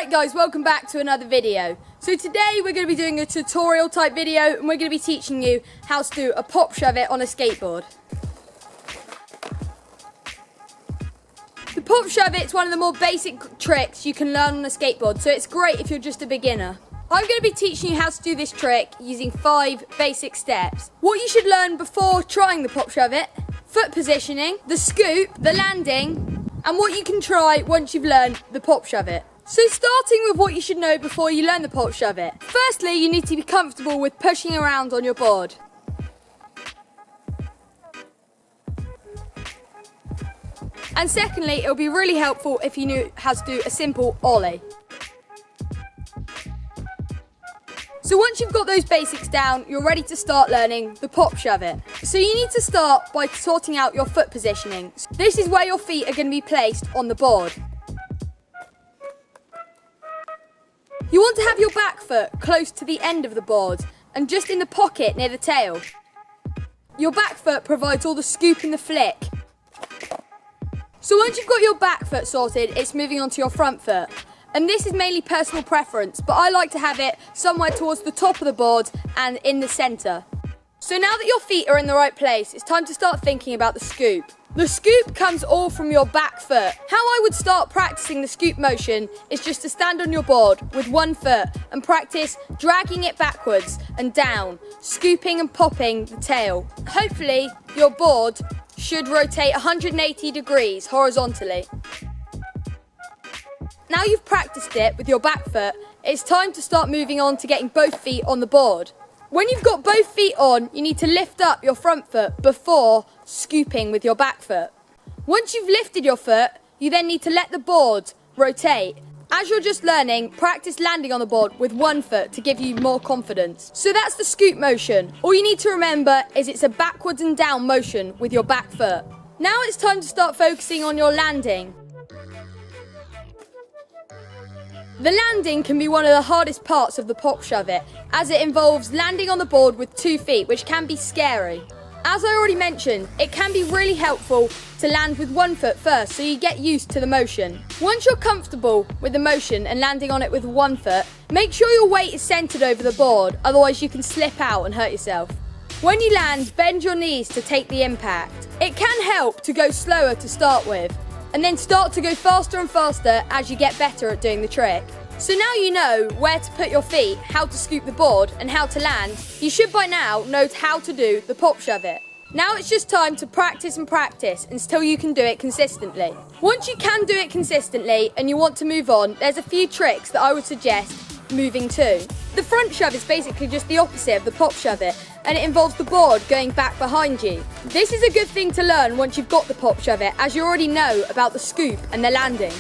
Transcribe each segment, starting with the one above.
Alright guys, welcome back to another video. So today we're going to be doing a tutorial type video and we're going to be teaching you how to do a pop shove it on a skateboard. The pop shove it's one of the more basic tricks you can learn on a skateboard, so it's great if you're just a beginner. I'm going to be teaching you how to do this trick using 5 basic steps. What you should learn before trying the pop shove it: foot positioning, the scoop, the landing, and what you can try once you've learned the pop shove it. So starting with what you should know before you learn the pop shove it. Firstly, you need to be comfortable with pushing around on your board. And secondly, it'll be really helpful if you knew how to do a simple ollie. So once you've got those basics down, you're ready to start learning the pop shove it. So you need to start by sorting out your foot positioning. This is where your feet are going to be placed on the board. You want to have your back foot close to the end of the board and just in the pocket near the tail. Your back foot provides all the scoop and the flick. So once you've got your back foot sorted, it's moving on to your front foot. And this is mainly personal preference, but I like to have it somewhere towards the top of the board and in the centre. So now that your feet are in the right place, it's time to start thinking about the scoop. The scoop comes all from your back foot. How I would start practicing the scoop motion is just to stand on your board with one foot and practice dragging it backwards and down, scooping and popping the tail. Hopefully, your board should rotate 180 degrees horizontally. Now you've practiced it with your back foot, it's time to start moving on to getting both feet on the board. When you've got both feet on, you need to lift up your front foot before scooping with your back foot. Once you've lifted your foot, you then need to let the board rotate. As you're just learning, practice landing on the board with one foot to give you more confidence. So that's the scoop motion. All you need to remember is it's a backwards and down motion with your back foot. Now it's time to start focusing on your landing. The landing can be one of the hardest parts of the pop shove it, as it involves landing on the board with 2 feet, which can be scary. As I already mentioned, it can be really helpful to land with 1 foot first so you get used to the motion. Once you're comfortable with the motion and landing on it with 1 foot, make sure your weight is centered over the board, otherwise you can slip out and hurt yourself. When you land, bend your knees to take the impact. It can help to go slower to start with, and then start to go faster and faster as you get better at doing the trick. So now you know where to put your feet, how to scoop the board and how to land, you should by now know how to do the pop shove it. Now it's just time to practice and practice until you can do it consistently. Once you can do it consistently and you want to move on, there's a few tricks that I would suggest moving to. The front shove is basically just the opposite of the pop shove it, and it involves the board going back behind you. This is a good thing to learn once you've got the pop shove it, as you already know about the scoop and the landing.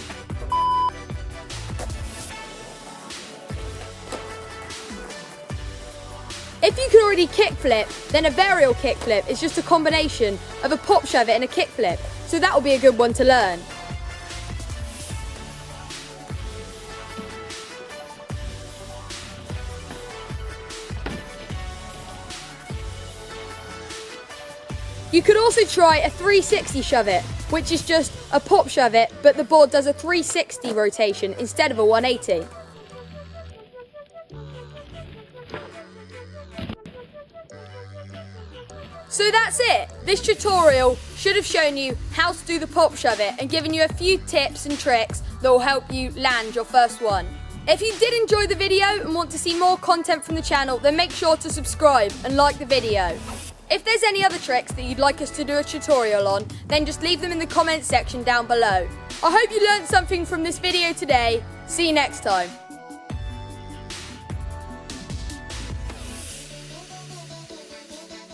If you can already kickflip, then a varial kickflip is just a combination of a pop shove it and a kickflip, so that will be a good one to learn. You could also try a 360 shove it, which is just a pop shove it, but the board does a 360 rotation instead of a 180. So that's it. This tutorial should have shown you how to do the pop shove it and given you a few tips and tricks that will help you land your first one. If you did enjoy the video and want to see more content from the channel, then make sure to subscribe and like the video. If there's any other tricks that you'd like us to do a tutorial on, then just leave them in the comments section down below. I hope you learned something from this video today. See you next time.